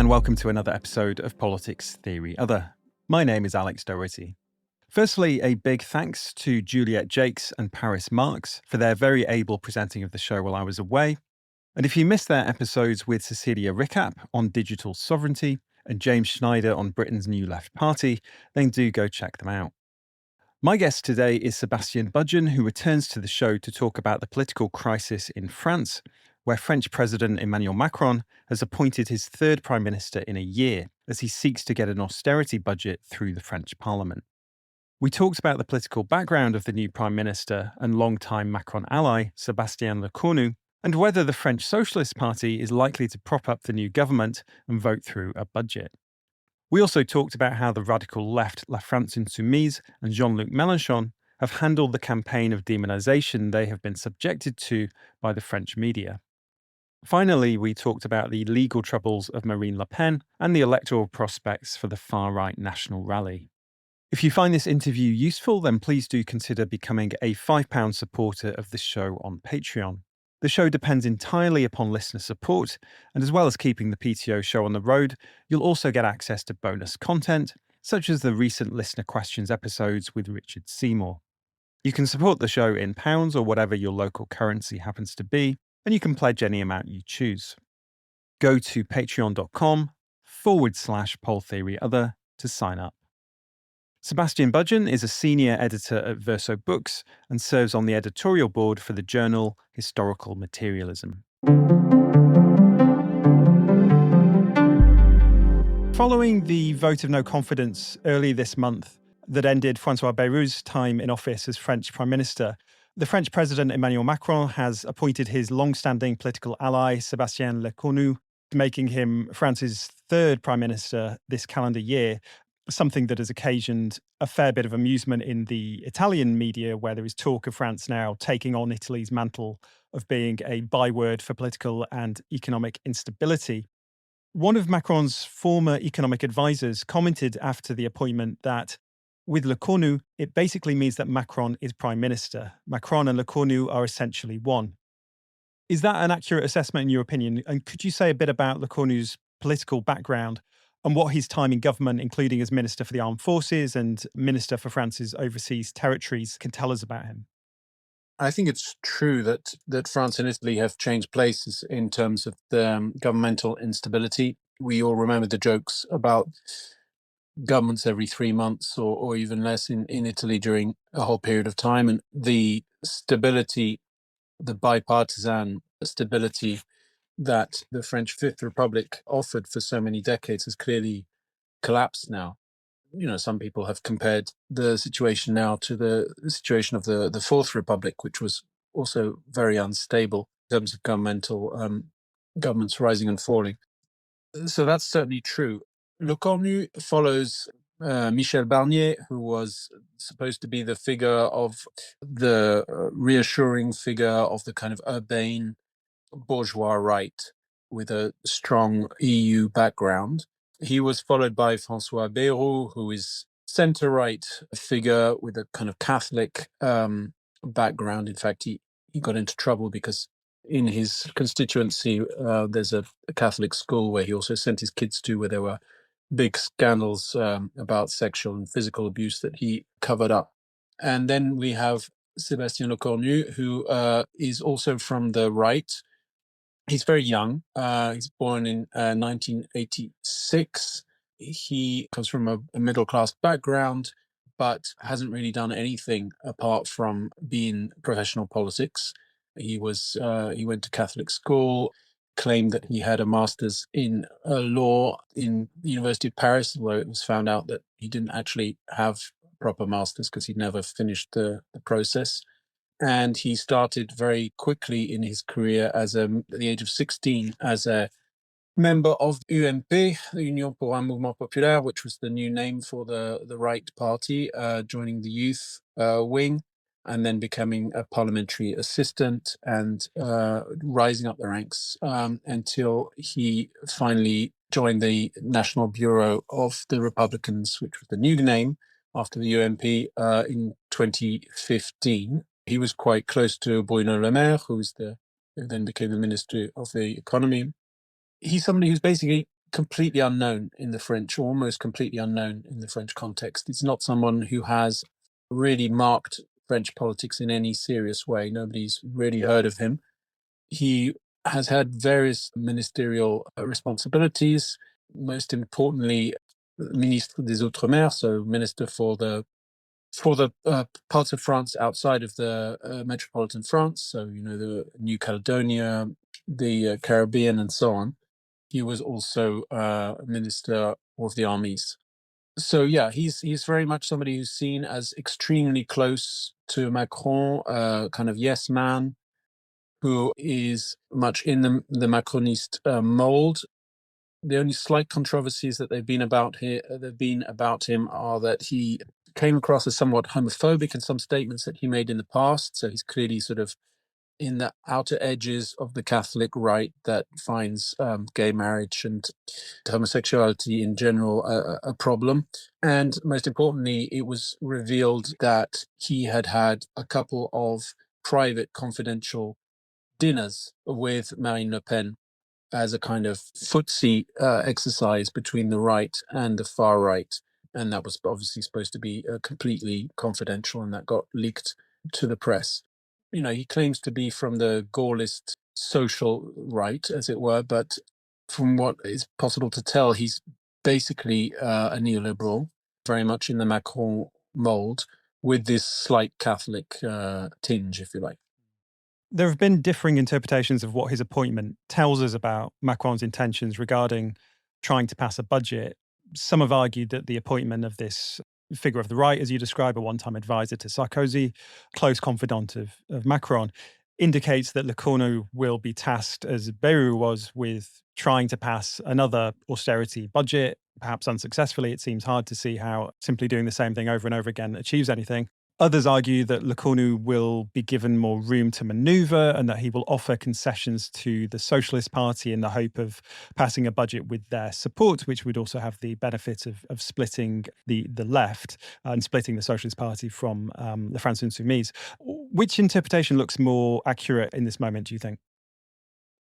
and welcome to another episode of Politics Theory Other. My name is Alex Doherty. Firstly, a big thanks to Juliet Jakes and Paris Marks for their very able presenting of the show while I was away. And if you missed their episodes with Cecilia Rickap on digital sovereignty and James Schneider on Britain's New Left Party, then do go check them out. My guest today is Sebastian Budgen, who returns to the show to talk about the political crisis in France, where French President Emmanuel Macron has appointed his third Prime Minister in a year as he seeks to get an austerity budget through the French Parliament. We talked about the political background of the new Prime Minister and longtime Macron ally, Sebastien Lecornu, and whether the French Socialist Party is likely to prop up the new government and vote through a budget. We also talked about how the radical left La France Insoumise and Jean-Luc Mélenchon have handled the campaign of demonisation they have been subjected to by the French media. Finally, we talked about the legal troubles of Marine Le Pen and the electoral prospects for the far-right National Rally. If you find this interview useful, then please do consider becoming a £5 supporter of the show on Patreon. The show depends entirely upon listener support, and as well as keeping the PTO show on the road, you'll also get access to bonus content, such as the recent listener questions episodes with Richard Seymour. You can support the show in pounds or whatever your local currency happens to be, and you can pledge any amount you choose. Go to patreon.com/polltheoryother to sign up. Sebastian Budgen is a senior editor at Verso Books and serves on the editorial board for the journal Historical Materialism. Following the vote of no confidence early this month that ended François Bayrou's time in office as French Prime Minister, the French President Emmanuel Macron has appointed his long-standing political ally, Sebastien Lecornu, making him France's third Prime Minister this calendar year, something that has occasioned a fair bit of amusement in the Italian media, where there is talk of France now taking on Italy's mantle of being a byword for political and economic instability. One of Macron's former economic advisors commented after the appointment that with Lecornu, it basically means that Macron is prime minister. Macron and Lecornu are essentially one. Is that an accurate assessment in your opinion? And could you say a bit about Lecornu's political background and what his time in government, including as Minister for the Armed Forces and Minister for France's overseas territories, can tell us about him? I think it's true that France and Italy have changed places in terms of the governmental instability. We all remember the jokes about governments every 3 months or even less in Italy during a whole period of time. And the stability, the bipartisan stability that the French Fifth Republic offered for so many decades has clearly collapsed now. You know, some people have compared the situation now to the situation of the Fourth Republic, which was also very unstable in terms of governments rising and falling. So that's certainly true. Lecornu follows Michel Barnier, who was supposed to be the figure of the reassuring figure of the kind of urbane bourgeois right with a strong EU background. He was followed by François Bayrou, who is centre-right figure with a kind of Catholic background. In fact, he got into trouble because in his constituency, there's a Catholic school where he also sent his kids to, where there were big scandals about sexual and physical abuse that he covered up. And then we have Sebastien Lecornu, who is also from the right. He's very young. He's born in 1986. He comes from a middle-class background, but hasn't really done anything apart from being professional politics. He went to Catholic school, claimed that he had a master's in law in the University of Paris, where it was found out that he didn't actually have a proper master's because he'd never finished the process. And he started very quickly in his career at the age of 16 as a member of UMP, the Union pour un mouvement populaire, which was the new name for the right party, joining the youth wing, and then becoming a parliamentary assistant and rising up the ranks until he finally joined the National Bureau of the Republicans, which was the new name after the UMP, in 2015. He was quite close to Bruno Le Maire, who then became the Minister of the Economy. He's somebody who's basically completely unknown in the French, or almost completely unknown in the French context. It's not someone who has really marked French politics in any serious way. Nobody's really heard of him. He has had various ministerial responsibilities, most importantly, Ministre des Outre-mer, so Minister for the parts of France outside of the metropolitan France, so the New Caledonia, the Caribbean, and so on. He was also Minister of the Armies. So yeah, he's very much somebody who's seen as extremely close to Macron, kind of yes man, who is much in the Macronist mold. The only slight controversies that they've been about him are that he came across as somewhat homophobic in some statements that he made in the past. So he's clearly sort of in the outer edges of the Catholic right that finds gay marriage and homosexuality in general a problem. And most importantly, it was revealed that he had had a couple of private confidential dinners with Marine Le Pen as a kind of footsie exercise between the right and the far right. And that was obviously supposed to be completely confidential, and that got leaked to the press. He claims to be from the Gaullist social right, as it were, but from what is possible to tell, he's basically a neoliberal, very much in the Macron mold, with this slight Catholic tinge, if you like. There have been differing interpretations of what his appointment tells us about Macron's intentions regarding trying to pass a budget. Some have argued that the appointment of this figure of the right, as you describe, a one-time advisor to Sarkozy, close confidant of Macron, indicates that Lecornu will be tasked, as Bayrou was, with trying to pass another austerity budget, perhaps unsuccessfully. It seems hard to see how simply doing the same thing over and over again achieves anything. Others argue that Lecornu will be given more room to maneuver and that he will offer concessions to the Socialist Party in the hope of passing a budget with their support, which would also have the benefit of splitting the left and splitting the Socialist Party from the France Insoumise. Which interpretation looks more accurate in this moment, do you think?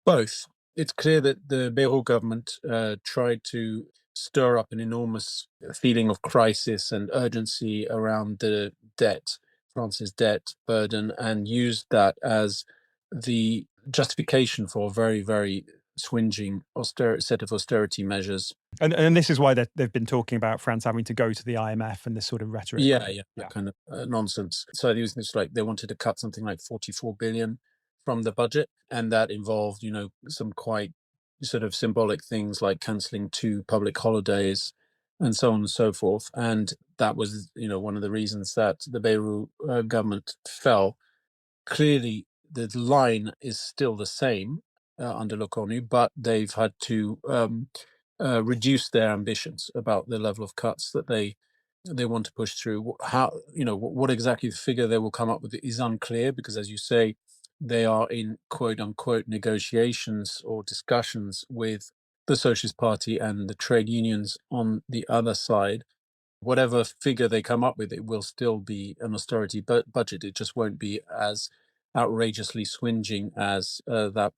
Both. It's clear that the Bayrou government tried to stir up an enormous feeling of crisis and urgency around the debt, France's debt burden, and used that as the justification for a very, very swinging set of austerity measures. And this is why they've been talking about France having to go to the IMF and this sort of rhetoric. Yeah, Right? yeah, that kind of nonsense. So it was just like they wanted to cut something like 44 billion from the budget, and that involved, some quite sort of symbolic things like cancelling 2 public holidays and so on and so forth. And that was, one of the reasons that the Bayrou government fell. Clearly, the line is still the same under Lecornu, but they've had to reduce their ambitions about the level of cuts that they want to push through. How, what exactly the figure they will come up with is unclear, because, as you say, they are in quote unquote negotiations or discussions with the Socialist Party and the trade unions on the other side. Whatever figure they come up with, it will still be an austerity budget. It just won't be as outrageously swinging as that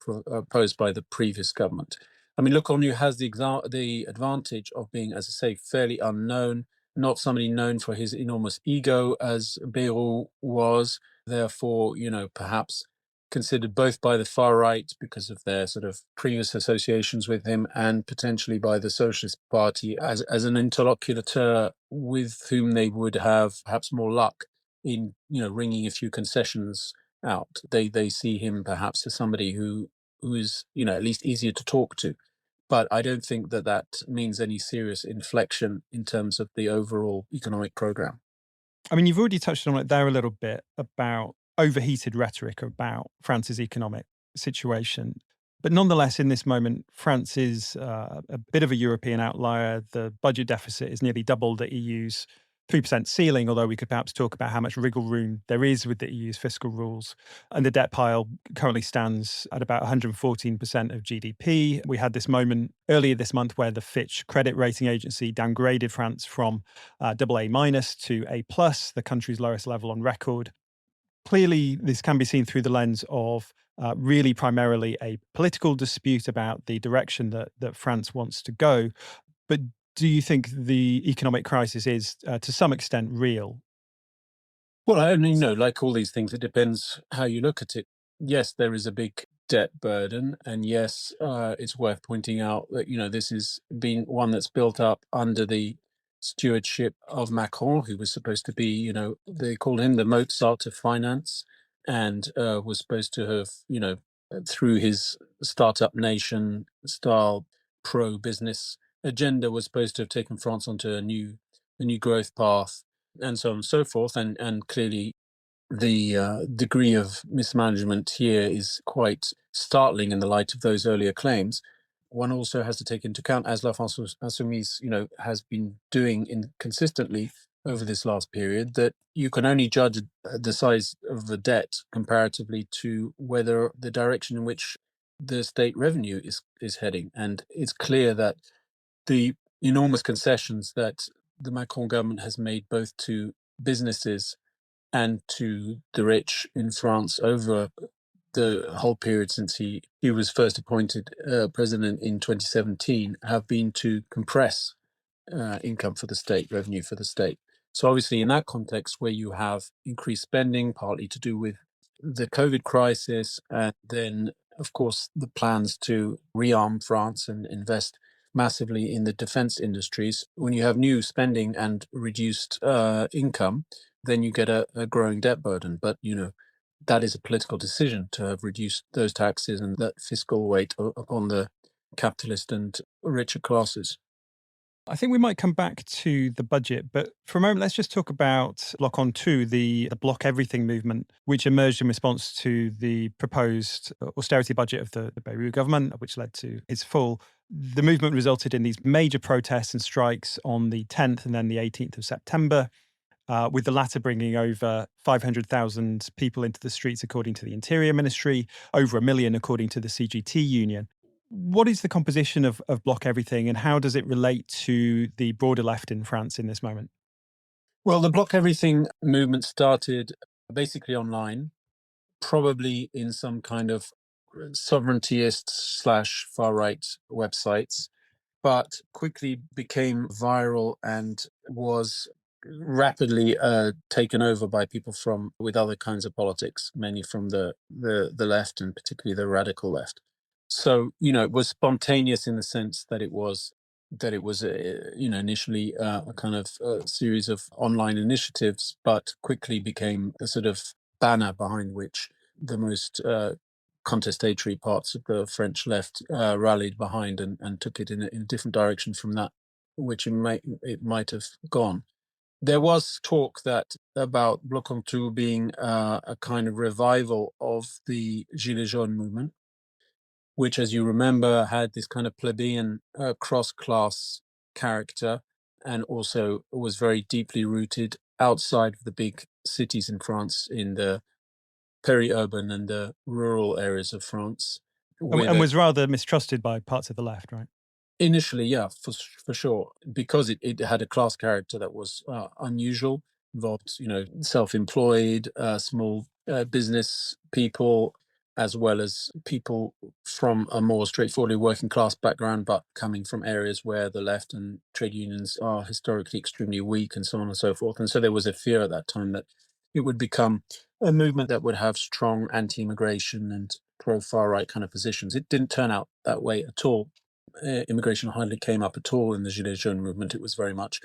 posed by the previous government. I mean, Lecornu has the advantage of being, as I say, fairly unknown, not somebody known for his enormous ego as Bayrou was. Therefore, perhaps considered both by the far right because of their sort of previous associations with him, and potentially by the Socialist Party as an interlocutor with whom they would have perhaps more luck in, wringing a few concessions out. They see him perhaps as somebody who is, at least easier to talk to. But I don't think that means any serious inflection in terms of the overall economic program. I mean, you've already touched on it there a little bit about overheated rhetoric about France's economic situation. But nonetheless, in this moment, France is a bit of a European outlier. The budget deficit is nearly double the EU's 3% ceiling, although we could perhaps talk about how much wriggle room there is with the EU's fiscal rules. And the debt pile currently stands at about 114% of GDP. We had this moment earlier this month where the Fitch credit rating agency downgraded France from AA minus to A plus, the country's lowest level on record. Clearly, this can be seen through the lens of really primarily a political dispute about the direction that France wants to go. But do you think the economic crisis is, to some extent, real? Well, I mean, like all these things, it depends how you look at it. Yes, there is a big debt burden, and yes, it's worth pointing out that this has been one that's built up under the stewardship of Macron, who was supposed to be, they called him the Mozart of finance, and was supposed to have, through his startup nation style pro-business agenda, was supposed to have taken France onto a new growth path and so on and so forth. And clearly, the degree of mismanagement here is quite startling in the light of those earlier claims. One also has to take into account, as La France Insoumise, has been doing consistently over this last period, that you can only judge the size of the debt comparatively to whether the direction in which the state revenue is heading. And it's clear that the enormous concessions that the Macron government has made both to businesses and to the rich in France over the whole period since he was first appointed president in 2017 have been to compress income for the state, revenue for the state. So obviously, in that context, where you have increased spending, partly to do with the COVID crisis, and then, of course, the plans to rearm France and invest massively in the defense industries, when you have new spending and reduced income, then you get a growing debt burden. But that is a political decision to have reduced those taxes and that fiscal weight upon the capitalist and richer classes. I think we might come back to the budget, but for a moment, let's just talk about Bloc on Two, the Block Everything movement, which emerged in response to the proposed austerity budget of the Bayrou government, which led to its fall. The movement resulted in these major protests and strikes on the 10th and then the 18th of September, with the latter bringing over 500,000 people into the streets, according to the Interior Ministry, over 1 million, according to the CGT union. What is the composition of Block Everything, and how does it relate to the broader left in France in this moment? Well, the Block Everything movement started basically online, probably in some kind of sovereigntyist slash far right websites, but quickly became viral and was rapidly taken over by people from with other kinds of politics, mainly from the left and particularly the radical left. So it was spontaneous in the sense that it was initially a kind of series of online initiatives, but quickly became a sort of banner behind which the most contestatory parts of the French left rallied behind and took it in a different direction from that which it might have gone. There was talk that about Bloc on Two being a kind of revival of the Gilets jaunes movement, which, as you remember, had this kind of plebeian cross-class character and also was very deeply rooted outside of the big cities in France, in the peri-urban and the rural areas of France, And, with and a was rather mistrusted by parts of the left, right? initially, yeah, for sure, because it had a class character that was unusual, involved, self-employed, small business people, as well as people from a more straightforwardly working class background, but coming from areas where the left and trade unions are historically extremely weak, and so on and so forth. And so there was a fear at that time that it would become a movement that would have strong anti-immigration and pro-far right kind of positions. It didn't turn out that way at all. Immigration hardly came up at all in the Gilets jaunes movement. It was very much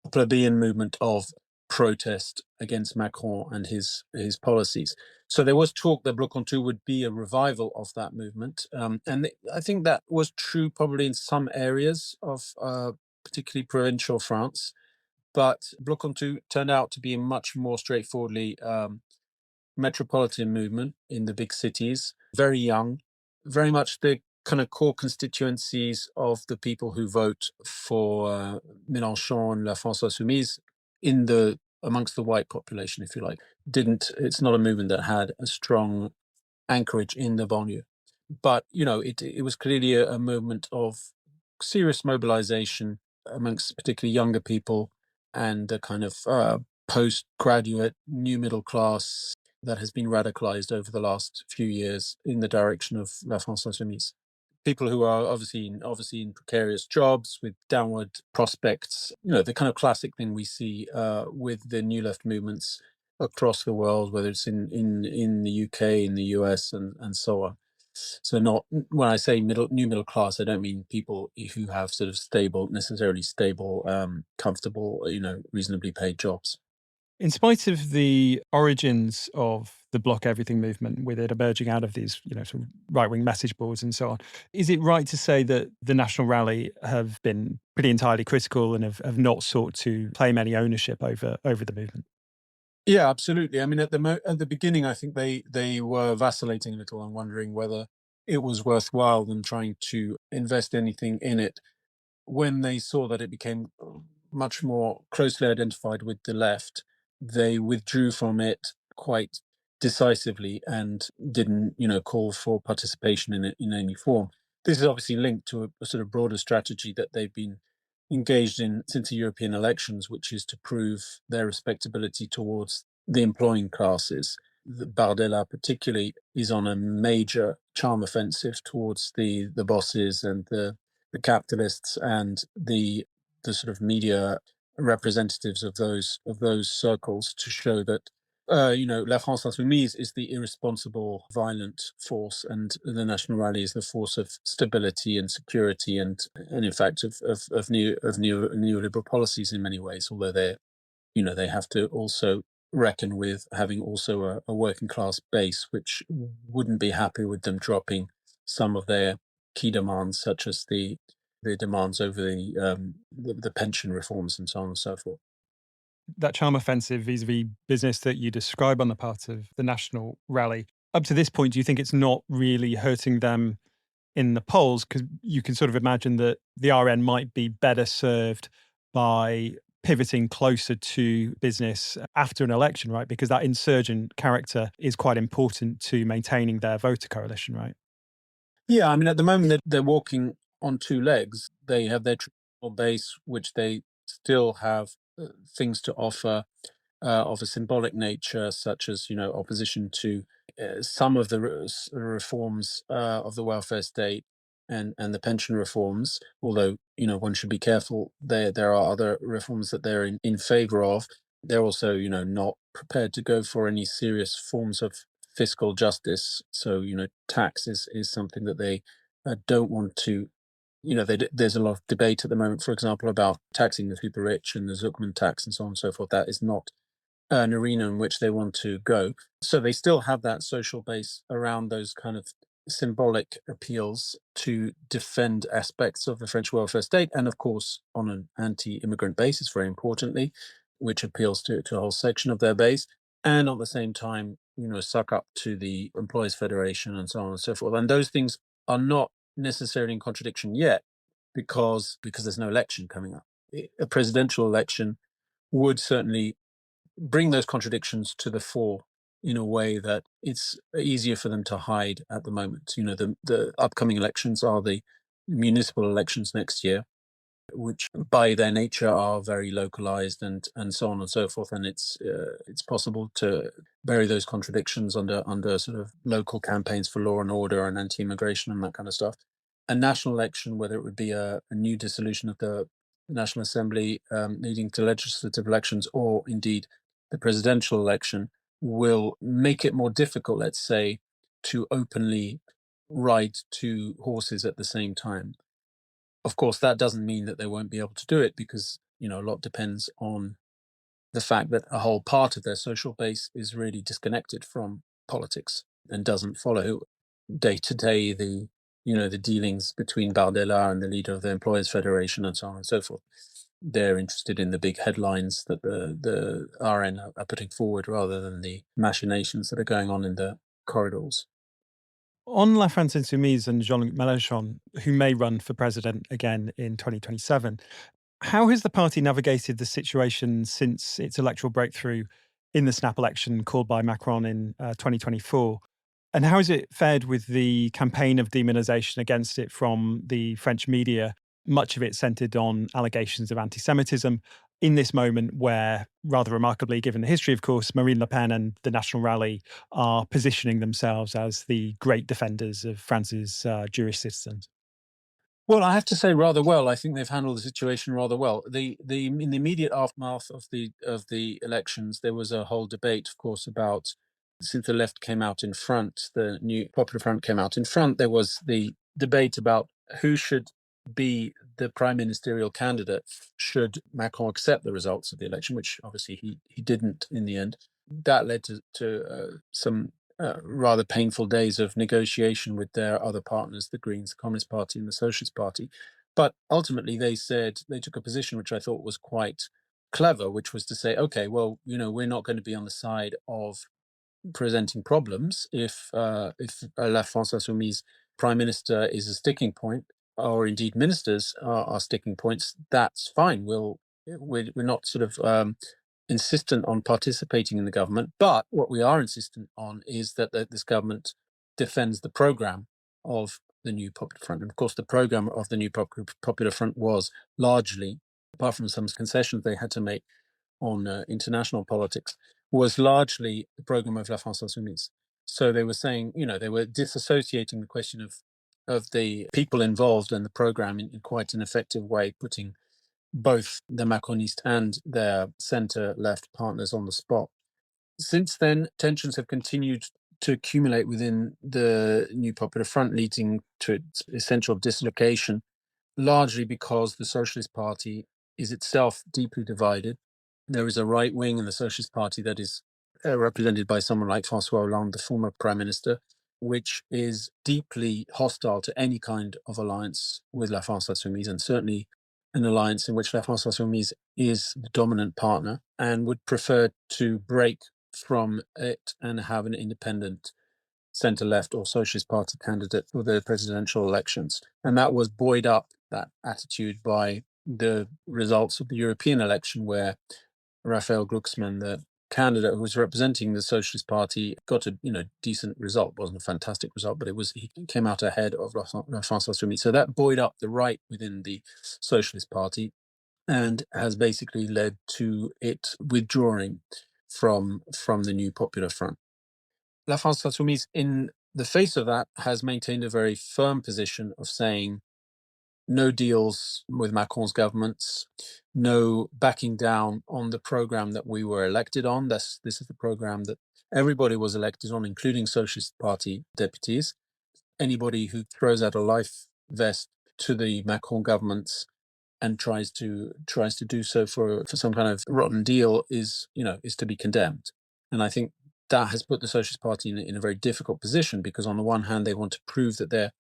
a plebeian movement of protest against Macron and his policies. So there was talk that Bloc on Two would be a revival of that movement, and I think that was true probably in some areas of particularly provincial France. But Bloc on Two turned out to be a much more straightforwardly metropolitan movement in the big cities, very young, very much the kind of core constituencies of the people who vote for Mélenchon and La France Insoumise in the amongst the white population, if you like. Didn't It's not a movement that had a strong anchorage in the banlieue, but it was clearly a movement of serious mobilization amongst particularly younger people and a kind of postgraduate new middle class that has been radicalized over the last few years in the direction of La France Insoumise. People who are obviously in precarious jobs with downward prospects, the kind of classic thing we see with the new left movements across the world, whether it's in the UK, in the US, and so on. So not when I say new middle class, I don't mean people who have sort of necessarily stable, comfortable, reasonably paid jobs. In spite of the origins of the Block Everything movement, with it emerging out of these, sort of right-wing message boards and so on, is it right to say that the National Rally have been pretty entirely critical and have not sought to claim any ownership over the movement? Yeah, absolutely. I mean, at the beginning, I think they were vacillating a little and wondering whether it was worthwhile them trying to invest anything in it. When they saw that it became much more closely identified with the left, they withdrew from it quite decisively and didn't, call for participation in it in any form. This is obviously linked to a sort of broader strategy that they've been engaged in since the European elections, which is to prove their respectability towards the employing classes. Bardella, particularly, is on a major charm offensive towards the bosses and the capitalists and the sort of media representatives of those circles to show that La France Insoumise is the irresponsible, violent force, and the National Rally is the force of stability and security, and in fact of neoliberal policies in many ways. Although they have to also reckon with having also a working class base, which wouldn't be happy with them dropping some of their key demands, such as the demands over the pension reforms and so on and so forth. That charm offensive vis-a-vis business that you describe on the part of the National Rally, up to this point, do you think it's not really hurting them in the polls? Because you can sort of imagine that the RN might be better served by pivoting closer to business after an election, right? Because that insurgent character is quite important to maintaining their voter coalition, right? Yeah, I mean, at the moment they're walking on two legs. They have their traditional base, which they still have things to offer of a symbolic nature, such as opposition to some of the reforms of the welfare state and the pension reforms. Although one should be careful. There are other reforms that they're in favour of. They're also not prepared to go for any serious forms of fiscal justice. So tax is something that they don't want to. There's a lot of debate at the moment, for example, about taxing the super rich and the Zuckman tax and so on and so forth. That is not an arena in which they want to go. So they still have that social base around those kind of symbolic appeals to defend aspects of the French welfare state, and of course, on an anti-immigrant basis, very importantly, which appeals to a whole section of their base, and at the same time, suck up to the Employers Federation and so on and so forth. And those things are not necessarily in contradiction yet, because there's no election coming up. A presidential election would certainly bring those contradictions to the fore in a way that it's easier for them to hide at the moment. The upcoming elections are the municipal elections next year, which by their nature are very localized and so on and so forth. And it's possible to bury those contradictions under sort of local campaigns for law and order and anti-immigration and that kind of stuff. A national election, whether it would be a new dissolution of the National Assembly leading to legislative elections, or indeed the presidential election, will make it more difficult, let's say, to openly ride two horses at the same time. Of course, that doesn't mean that they won't be able to do it, because a lot depends on the fact that a whole part of their social base is really disconnected from politics and doesn't follow day to day the dealings between Bardella and the leader of the Employers Federation and so on and so forth. They're interested in the big headlines that the RN are putting forward, rather than the machinations that are going on in the corridors. On La France Insoumise and Jean-Luc Mélenchon, who may run for president again in 2027, how has the party navigated the situation since its electoral breakthrough in the snap election called by Macron in 2024? And how has it fared with the campaign of demonisation against it from the French media, much of it centered on allegations of anti Semitism in this moment where, rather remarkably, given the history, of course, Marine Le Pen and the National Rally are positioning themselves as the great defenders of France's Jewish citizens. Well, I have to say rather well. I think they've handled the situation rather well. The in the immediate aftermath of the elections, there was a whole debate, of course, about since the left came out in front, the new Popular Front came out in front. There was the debate about who should be the prime ministerial candidate should Macron accept the results of the election, which obviously he didn't in the end. That led to some rather painful days of negotiation with their other partners, the Greens, the Communist Party, and the Socialist Party. But ultimately, they took a position which I thought was quite clever, which was to say, okay, well, we're not going to be on the side of presenting problems if La France Insoumise prime minister is a sticking point, or indeed ministers are sticking points. That's fine. We're not sort of insistent on participating in the government, but what we are insistent on is that this government defends the program of the new Popular Front. And of course, the program of the new Popular Front was largely, apart from some concessions they had to make on international politics, was largely the program of La France Insoumise. So they were saying, they were disassociating the question of the people involved and the program in quite an effective way, putting both the Macronist and their centre-left partners on the spot. Since then, tensions have continued to accumulate within the new Popular Front, leading to its essential dislocation, largely because the Socialist Party is itself deeply divided. There is a right wing in the Socialist Party that is represented by someone like François Hollande, the former prime minister, which is deeply hostile to any kind of alliance with La France Insoumise, and certainly an alliance in which La France Insoumise is the dominant partner, and would prefer to break from it and have an independent centre-left or Socialist Party candidate for the presidential elections. And that was buoyed up, that attitude, by the results of the European election, where Raphael Glucksmann, the candidate who was representing the Socialist Party, got a decent result. It wasn't a fantastic result, but he came out ahead of La France Insoumise. So that buoyed up the right within the Socialist Party and has basically led to it withdrawing from the new Popular Front. La France Insoumise, in the face of that, has maintained a very firm position of saying no deals with Macron's governments, no backing down on the program that we were elected on. This is the program that everybody was elected on, including Socialist Party deputies. Anybody who throws out a life vest to the Macron governments and tries to do so for some kind of rotten deal is to be condemned. And I think that has put the Socialist Party in a very difficult position, because on the one hand, they want to prove that they're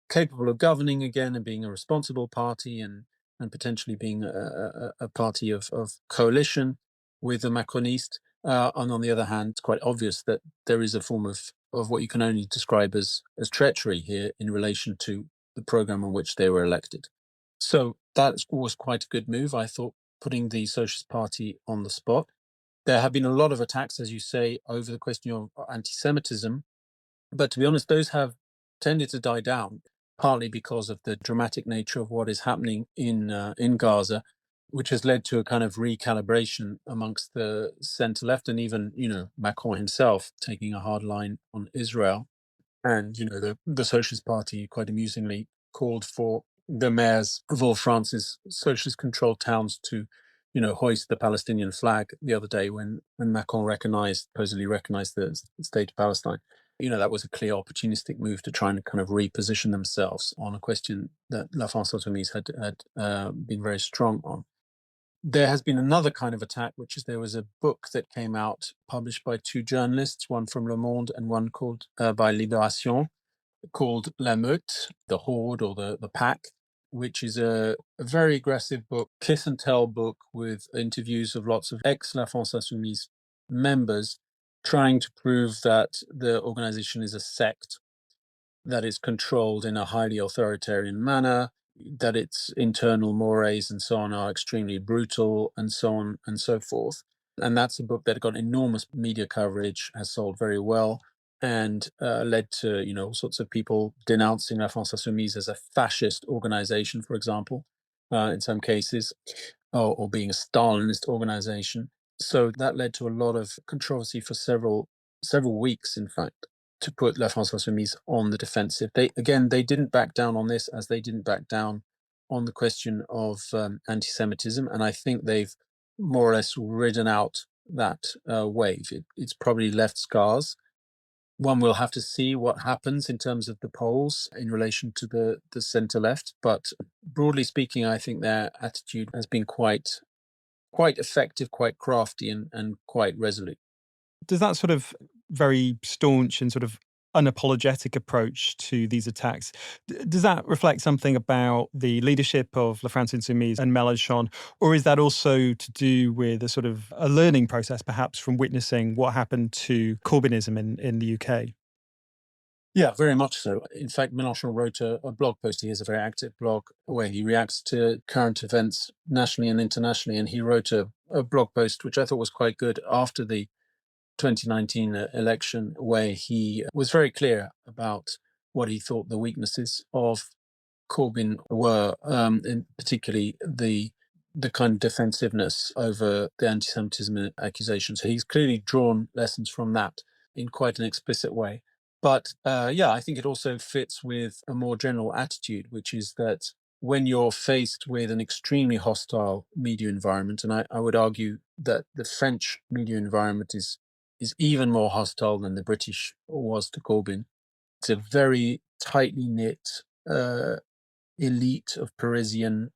capable of governing again and being a responsible party, and potentially being a party of coalition with the Macroniste. And on the other hand, it's quite obvious that there is a form of what you can only describe as treachery here in relation to the program on which they were elected. So that was quite a good move, I thought, putting the Socialist Party on the spot. There have been a lot of attacks, as you say, over the question of anti-Semitism, but to be honest, those have tended to die down, partly because of the dramatic nature of what is happening in Gaza, which has led to a kind of recalibration amongst the centre-left, and even Macron himself taking a hard line on Israel. And the Socialist Party, quite amusingly, called for the mayors of all France's socialist-controlled towns to, hoist the Palestinian flag the other day when Macron supposedly recognized the state of Palestine. That was a clear opportunistic move to try and kind of reposition themselves on a question that La France Insoumise had been very strong on. There has been another kind of attack, which is there was a book that came out published by two journalists, one from Le Monde and one called by Libération, called La Meute, the Horde or the Pack, which is a very aggressive book, kiss and tell book with interviews of lots of ex-La France Insoumise members trying to prove that the organization is a sect, that is controlled in a highly authoritarian manner, that its internal mores and so on are extremely brutal, and so on and so forth. And that's a book that got enormous media coverage, has sold very well, and led to all sorts of people denouncing La France Insoumise as a fascist organization, for example. in some cases, or being a Stalinist organization. So that led to a lot of controversy for several weeks, in fact, to put La France Insoumise on the defensive. They didn't back down on this, as they didn't back down on the question of anti-Semitism, and I think they've more or less ridden out that wave. It's probably left scars. One will have to see what happens in terms of the polls in relation to the centre left, but broadly speaking, I think their attitude has been quite effective, quite crafty, and quite resolute. Does that sort of very staunch and sort of unapologetic approach to these attacks, does that reflect something about the leadership of La France Insoumise and Mélenchon, or is that also to do with a sort of a learning process, perhaps from witnessing what happened to Corbynism in the UK? Yeah, very much so. In fact, Mélenchon wrote a blog post. He has a very active blog where he reacts to current events nationally and internationally. And he wrote a blog post, which I thought was quite good, after the 2019 election, where he was very clear about what he thought the weaknesses of Corbyn were, in particularly the kind of defensiveness over the anti-Semitism accusations. So he's clearly drawn lessons from that in quite an explicit way. But yeah, I think it also fits with a more general attitude, which is that when you're faced with an extremely hostile media environment, and I would argue that the French media environment is even more hostile than the British was to Corbyn. It's a very tightly knit elite of Parisian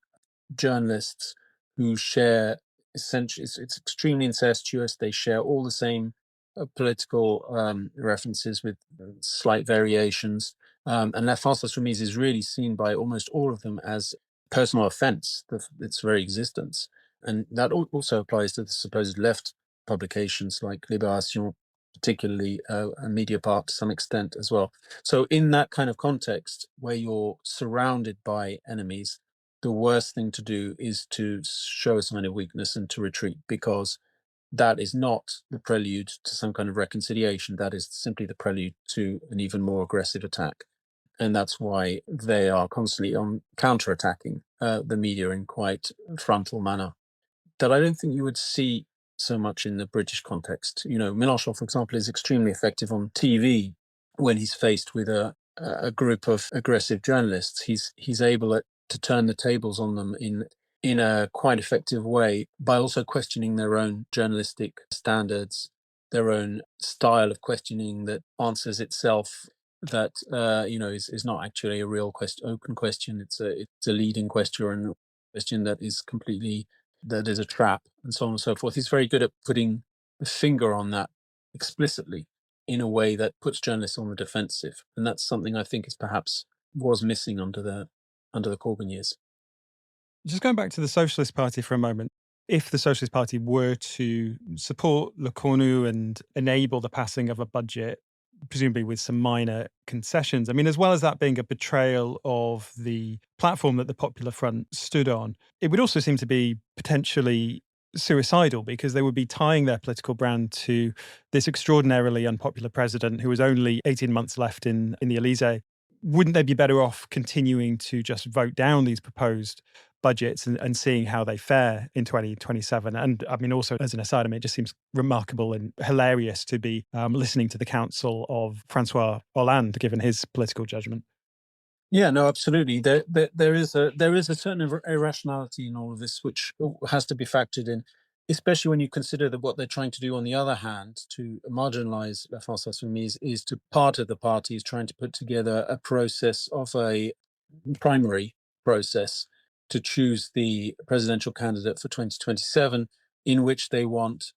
journalists who share essentially, it's extremely incestuous. They share all the same political references with slight variations. And La France Insoumise is really seen by almost all of them as personal offense, its very existence. And that also applies to the supposed left publications like Libération, particularly, and Mediapart to some extent as well. So in that kind of context, where you're surrounded by enemies, the worst thing to do is to show a sign of weakness and to retreat, because that is not the prelude to some kind of reconciliation. That is simply the prelude to an even more aggressive attack. And that's why they are constantly on counterattacking the media in quite frontal manner that I don't think you would see so much in the British context. You know, Mélenchon, for example, is extremely effective on TV when he's faced with a group of aggressive journalists. He's able to turn the tables on them in a quite effective way by also questioning their own journalistic standards, their own style of questioning that answers itself. That is not actually a real open question. It's a leading question, and a question that is completely that is a trap, and so on and so forth. He's very good at putting the finger on that explicitly in a way that puts journalists on the defensive, and that's something I think is perhaps was missing under the Corbyn years. Just going back to the Socialist Party for a moment, if the Socialist Party were to support Lecornu and enable the passing of a budget, presumably with some minor concessions, I mean, as well as that being a betrayal of the platform that the Popular Front stood on, it would also seem to be potentially suicidal, because they would be tying their political brand to this extraordinarily unpopular president who was only 18 months left in the Elysee. Wouldn't they be better off continuing to just vote down these proposed budgets and seeing how they fare in 2027? And I mean, also as an aside, I mean, it just seems remarkable and hilarious to be listening to the counsel of Francois Hollande, given his political judgment. Yeah, no, absolutely. There is a certain irrationality in all of this, which has to be factored in, especially when you consider that what they're trying to do, on the other hand, to marginalize La France Insoumise, is to part of the party is trying to put together a process of a primary process to choose the presidential candidate for 2027, in which they want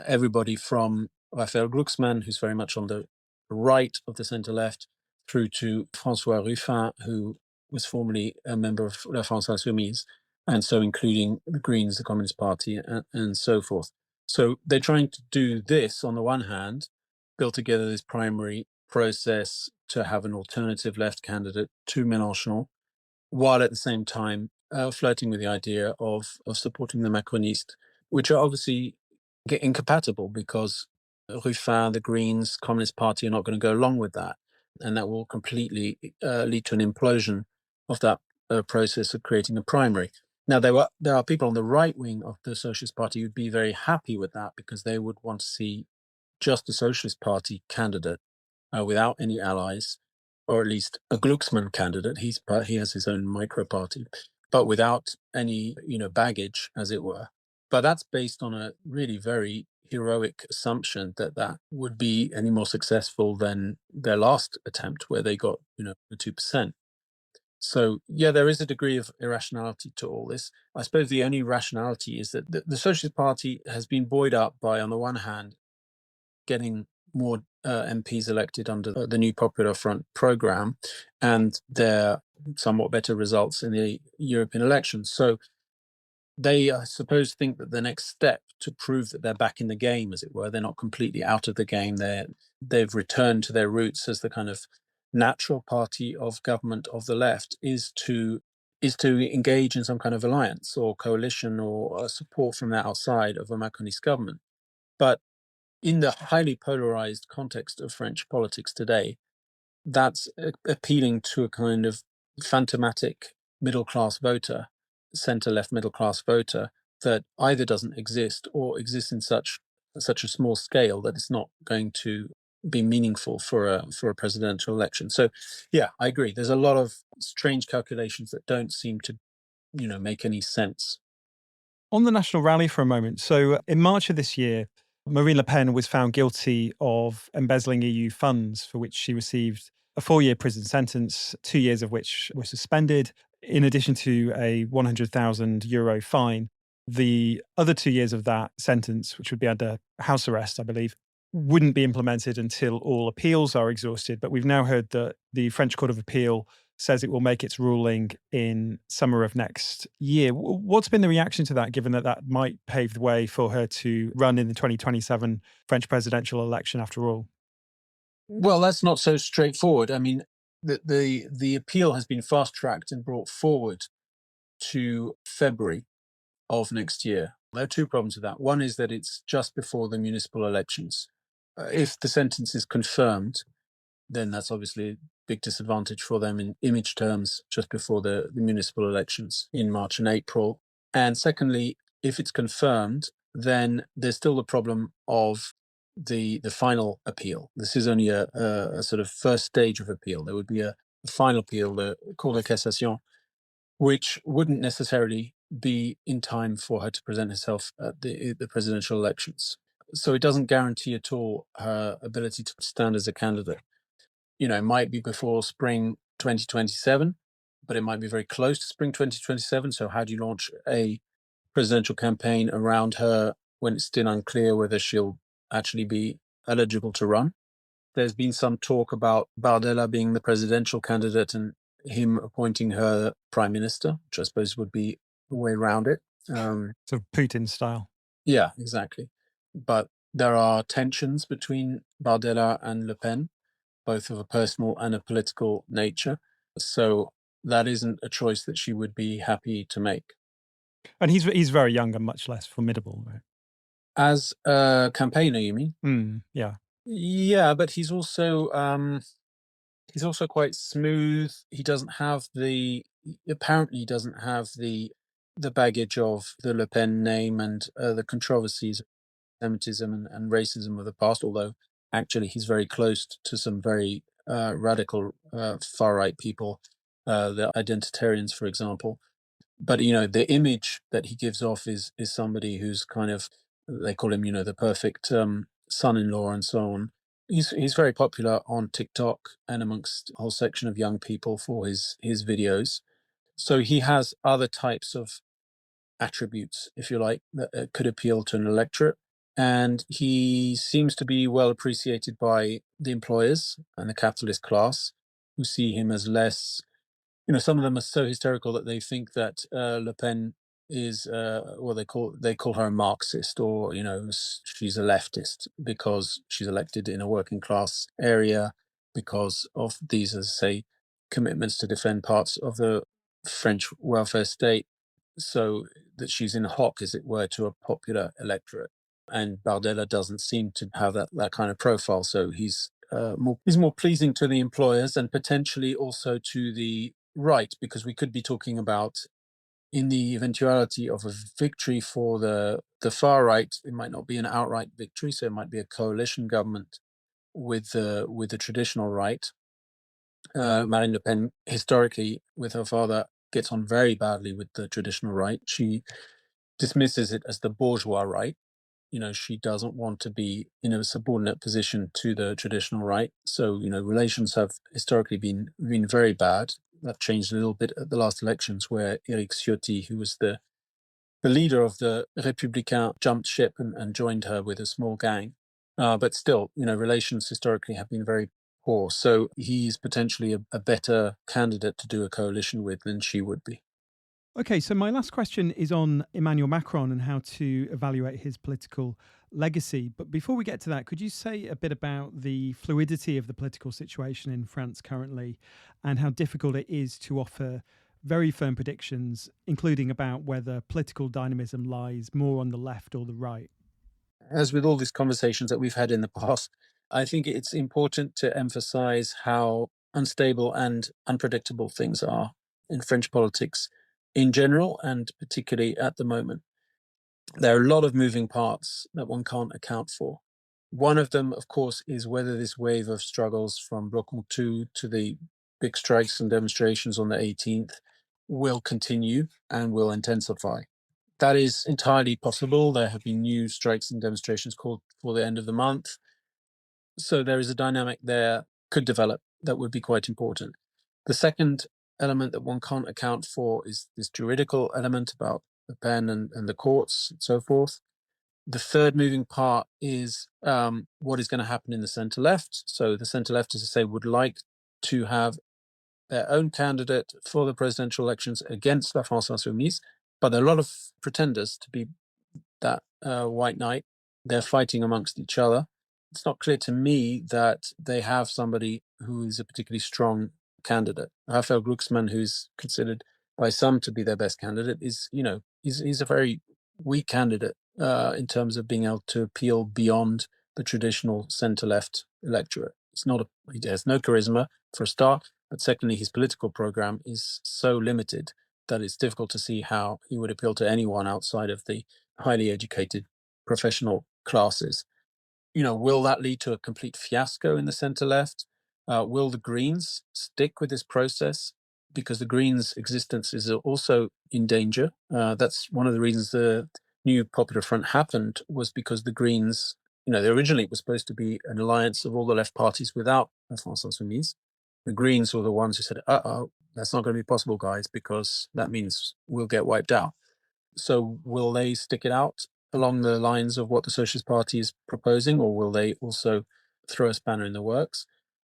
everybody from Raphael Glucksmann, who's very much on the right of the centre left, through to François Ruffin, who was formerly a member of La France Insoumise, and so including the Greens, the Communist Party, and so forth. So they're trying to do this on the one hand, build together this primary process to have an alternative left candidate to Mélenchon, while at the same time flirting with the idea of supporting the Macronists, which are obviously get incompatible, because Ruffin, the Greens, Communist Party are not going to go along with that. And that will completely lead to an implosion of that process of creating a primary. Now, there are people on the right wing of the Socialist Party who'd be very happy with that because they would want to see just a Socialist Party candidate without any allies, or at least a Glucksmann candidate. He has his own micro party, but without any baggage, as it were. But that's based on a really very heroic assumption that that would be any more successful than their last attempt, where they got the 2%. So yeah, there is a degree of irrationality to all this. I suppose the only rationality is that the Socialist Party has been buoyed up by, on the one hand, getting more MPs elected under the new Popular Front program and their somewhat better results in the European elections. So they, I suppose, think that the next step to prove that they're back in the game, as it were, they're not completely out of the game. They've returned to their roots as the kind of natural party of government of the left, is to engage in some kind of alliance or coalition or support from the outside of a Macronist government. But in the highly polarized context of French politics today, that's appealing to a kind of phantomatic middle class voter, center left middle class voter, that either doesn't exist or exists in such a small scale that it's not going to be meaningful for a presidential election. So yeah, I agree. There's a lot of strange calculations that don't seem to make any sense. On the national rally for a moment. So in March of this year, Marine Le Pen was found guilty of embezzling EU funds, for which she received a 4-year prison sentence, 2 years of which were suspended, in addition to a €100,000 fine. The other 2 years of that sentence, which would be under house arrest, I believe, wouldn't be implemented until all appeals are exhausted. But we've now heard that the French Court of Appeal says it will make its ruling in summer of next year. What's been the reaction to that, given that that might pave the way for her to run in the 2027 French presidential election after all? Well, that's not so straightforward. I mean, the appeal has been fast tracked and brought forward to February of next year. There are two problems with that. One is that it's just before the municipal elections. If the sentence is confirmed, then that's obviously a big disadvantage for them in image terms just before the municipal elections in March and April. And secondly, if it's confirmed, then there's still the problem of the final appeal. This is only a sort of first stage of appeal. There would be a final appeal, the Cour de Cassation, which wouldn't necessarily be in time for her to present herself at the presidential elections. So it doesn't guarantee at all her ability to stand as a candidate. It might be before spring 2027, but it might be very close to spring 2027. So how do you launch a presidential campaign around her when it's still unclear whether she'll actually be eligible to run? There's been some talk about Bardella being the presidential candidate and him appointing her prime minister, which I suppose would be the way around it. Sort of Putin style. Yeah, exactly. But there are tensions between Bardella and Le Pen, both of a personal and a political nature. So that isn't a choice that she would be happy to make. And he's very young and much less formidable, right? As a campaigner, you mean? Yeah. Yeah, but he's also quite smooth. He doesn't have apparently doesn't have the baggage of the Le Pen name and the controversies of anti-Semitism and racism of the past, although actually he's very close to some very radical far-right people, the identitarians, for example. But the image that he gives off is somebody who's kind of, they call him the perfect son-in-law and so on. He's very popular on TikTok and amongst a whole section of young people for his videos. So he has other types of attributes, if you like, that could appeal to an electorate. And he seems to be well appreciated by the employers and the capitalist class, who see him as less, some of them are so hysterical that they think that Le Pen is, well, they call her a Marxist, or she's a leftist because she's elected in a working class area because of these, as I say, commitments to defend parts of the French welfare state, so that she's in hock, as it were, to a popular electorate. And Bardella doesn't seem to have that kind of profile, so he's more pleasing to the employers and potentially also to the right, because we could be talking about in the eventuality of a victory for the far right, it might not be an outright victory, so it might be a coalition government with the traditional right. Marine Le Pen, historically, with her father, gets on very badly with the traditional right. She dismisses it as the bourgeois right. She doesn't want to be in a subordinate position to the traditional right. So, relations have historically been very bad. That changed a little bit at the last elections, where Eric Ciotti, who was the leader of the Républicains, jumped ship and joined her with a small gang. But still, relations historically have been very poor. So he's potentially a better candidate to do a coalition with than she would be. Okay, so my last question is on Emmanuel Macron and how to evaluate his political legacy. But before we get to that, could you say a bit about the fluidity of the political situation in France currently and how difficult it is to offer very firm predictions, including about whether political dynamism lies more on the left or the right? As with all these conversations that we've had in the past, I think it's important to emphasize how unstable and unpredictable things are in French politics in general, and particularly at the moment. There are a lot of moving parts that one can't account for. One of them, of course, is whether this wave of struggles from Bloc II to the big strikes and demonstrations on the 18th will continue and will intensify. That is entirely possible. There have been new strikes and demonstrations called for the end of the month. So there is a dynamic there could develop that would be quite important. The second element that one can't account for is this juridical element about Le Pen and the courts and so forth. The third moving part is what is going to happen in the centre left. So the centre left, as I say, would like to have their own candidate for the presidential elections against La France Insoumise, but there are a lot of pretenders to be that white knight. They're fighting amongst each other. It's not clear to me that they have somebody who is a particularly strong candidate. Raphael Glucksmann, who's considered by some to be their best candidate, he's a very weak candidate in terms of being able to appeal beyond the traditional centre-left electorate. He has no charisma for a start, but secondly, his political program is so limited that it's difficult to see how he would appeal to anyone outside of the highly educated professional classes. Will that lead to a complete fiasco in the center left? Will the Greens stick with this process? Because the Greens' existence is also in danger. That's one of the reasons the new Popular Front happened, was because the Greens, originally it was supposed to be an alliance of all the left parties without La France Insoumise. The Greens were the ones who said, that's not going to be possible, guys, because that means we'll get wiped out. So will they stick it out along the lines of what the Socialist Party is proposing, or will they also throw a spanner in the works?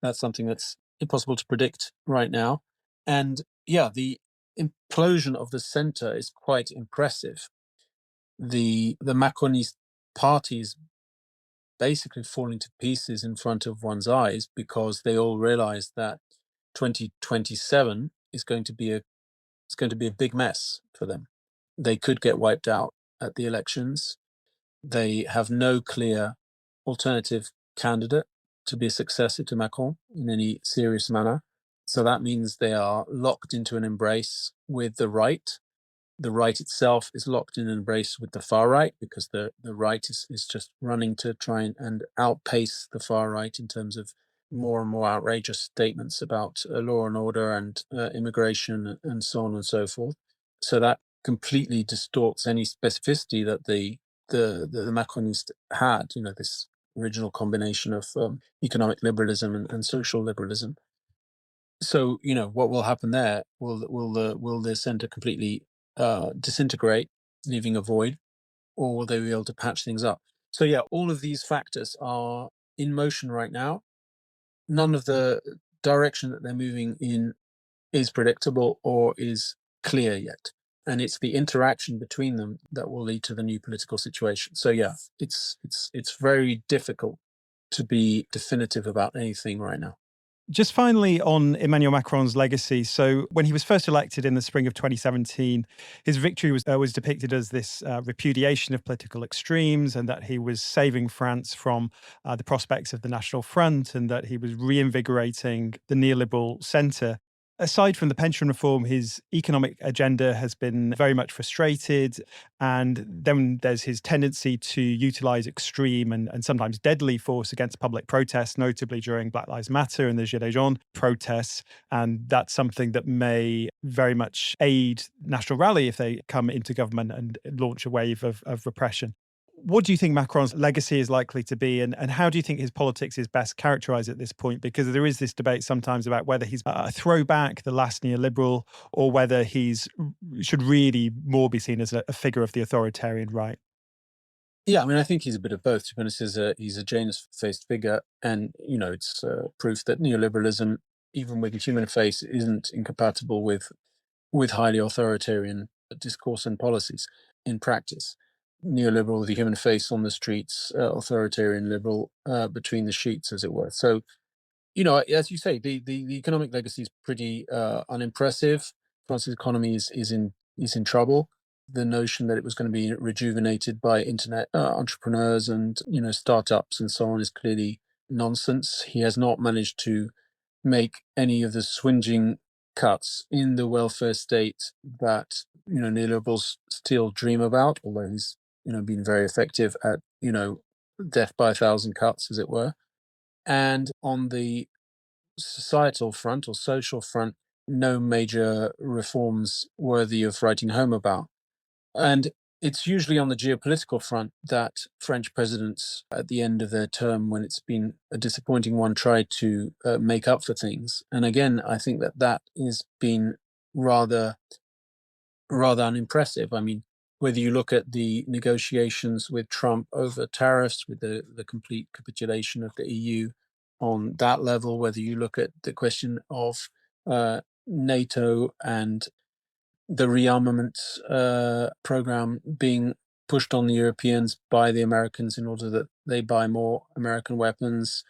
That's something that's impossible to predict right now. And yeah, the implosion of the center is quite impressive. The Macronist party is basically falling to pieces in front of one's eyes, because they all realize that 2027 is going to be a big mess for them. They could get wiped out at the elections. They have no clear alternative candidate to be a successor to Macron in any serious manner. So that means they are locked into an embrace with the right. The right itself is locked in an embrace with the far right, because the right is just running to try and outpace the far right in terms of more and more outrageous statements about law and order and immigration and so on and so forth. So that completely distorts any specificity that the Macronists had. This original combination of economic liberalism and social liberalism. So what will happen there? Will the centre completely disintegrate, leaving a void, or will they be able to patch things up? So yeah, all of these factors are in motion right now. None of the direction that they're moving in is predictable or is clear yet. And it's the interaction between them that will lead to the new political situation. So yeah, it's very difficult to be definitive about anything right now. Just finally on Emmanuel Macron's legacy. So when he was first elected in the spring of 2017, his victory was depicted as this repudiation of political extremes, and that he was saving France from the prospects of the National Front, and that he was reinvigorating the neoliberal centre. Aside from the pension reform, his economic agenda has been very much frustrated. And then there's his tendency to utilize extreme and sometimes deadly force against public protests, notably during Black Lives Matter and the Gilets jaunes protests. And that's something that may very much aid National Rally if they come into government and launch a wave of repression. What do you think Macron's legacy is likely to be, and how do you think his politics is best characterised at this point? Because there is this debate sometimes about whether he's a throwback, the last neoliberal, or whether he's should really more be seen as a figure of the authoritarian right. Yeah, I mean, I think he's a bit of both. To be honest, he's a Janus-faced figure, and it's proof that neoliberalism, even with a human face, isn't incompatible with highly authoritarian discourse and policies in practice. Neoliberal, the human face on the streets, authoritarian liberal between the sheets, as it were. So, as you say, the economic legacy is pretty unimpressive. France's economy is in trouble. The notion that it was going to be rejuvenated by internet entrepreneurs and startups and so on is clearly nonsense. He has not managed to make any of the swinging cuts in the welfare state that neoliberals still dream about. Although he's been very effective at death by a thousand cuts, as it were. And on the societal front or social front, no major reforms worthy of writing home about. And it's usually on the geopolitical front that French presidents, at the end of their term, when it's been a disappointing one, try to make up for things. And again, I think that has been rather unimpressive. I mean, whether you look at the negotiations with Trump over tariffs, with the complete capitulation of the EU on that level, whether you look at the question of NATO and the rearmament program being pushed on the Europeans by the Americans in order that they buy more American weapons,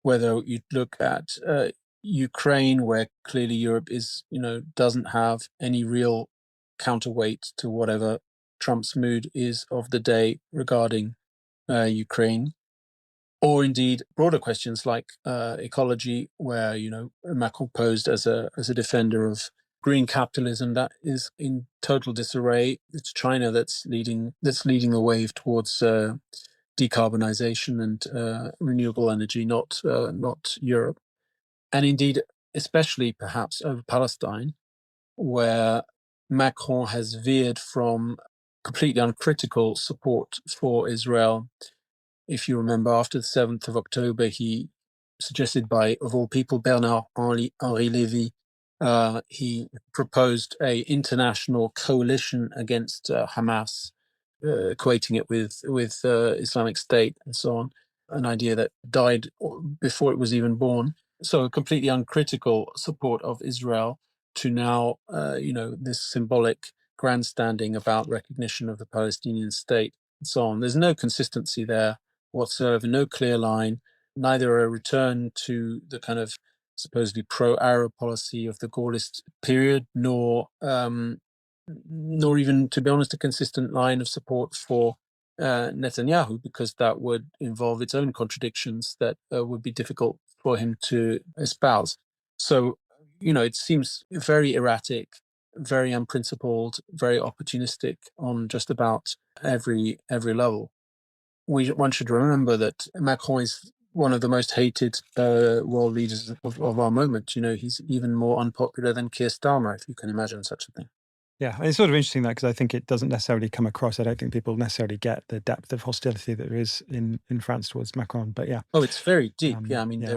whether you look at Ukraine, where clearly Europe doesn't have any real counterweight to whatever Trump's mood is of the day regarding Ukraine, or indeed broader questions like ecology, where Macron posed as a defender of green capitalism that is in total disarray. It's China that's leading the wave towards decarbonization and renewable energy, not Europe. And indeed, especially perhaps over Palestine, where Macron has veered from completely uncritical support for Israel. If you remember, after the 7th of October, he suggested by, of all people, Bernard-Henri Lévy, he proposed a international coalition against Hamas, equating it with Islamic State and so on, an idea that died before it was even born. So a completely uncritical support of Israel to now, this symbolic grandstanding about recognition of the Palestinian state and so on. There's no consistency there whatsoever, no clear line, neither a return to the kind of supposedly pro-Arab policy of the Gaullist period, nor even, to be honest, a consistent line of support for Netanyahu, because that would involve its own contradictions that would be difficult for him to espouse. So, it seems very erratic, very unprincipled, very opportunistic on just about every level. One should remember that Macron is one of the most hated world leaders of our moment. He's even more unpopular than Keir Starmer, if you can imagine such a thing. Yeah, and it's sort of interesting that, because I think it doesn't necessarily come across. I don't think people necessarily get the depth of hostility that there is in France towards Macron. But yeah. Oh, it's very deep. Yeah, I mean, yeah.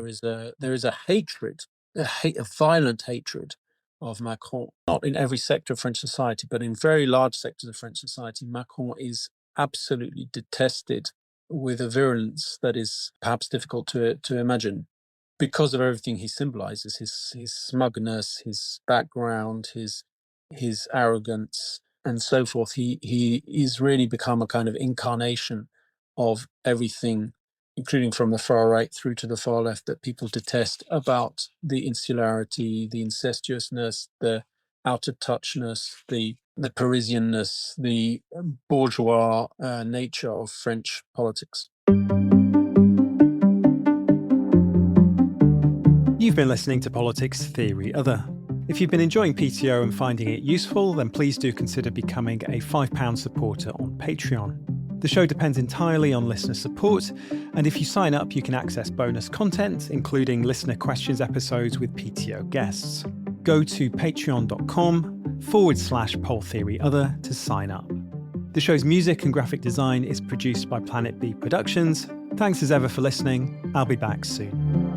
there is a hatred, a violent hatred of Macron, not in every sector of French society, but in very large sectors of French society. Macron is absolutely detested with a virulence that is perhaps difficult to imagine, because of everything he symbolizes: his smugness, his background, his arrogance, and so forth. He's really become a kind of incarnation of everything, including from the far right through to the far left, that people detest about the insularity, the incestuousness, the out of touchness, the Parisianness, the bourgeois nature of French politics. You've been listening to Politics Theory Other. If you've been enjoying PTO and finding it useful, then please do consider becoming a £5 supporter on Patreon. The show depends entirely on listener support, and if you sign up, you can access bonus content, including listener questions episodes with PTO guests. Go to patreon.com/polltheoryother to sign up. The show's music and graphic design is produced by Planet B Productions. Thanks as ever for listening. I'll be back soon.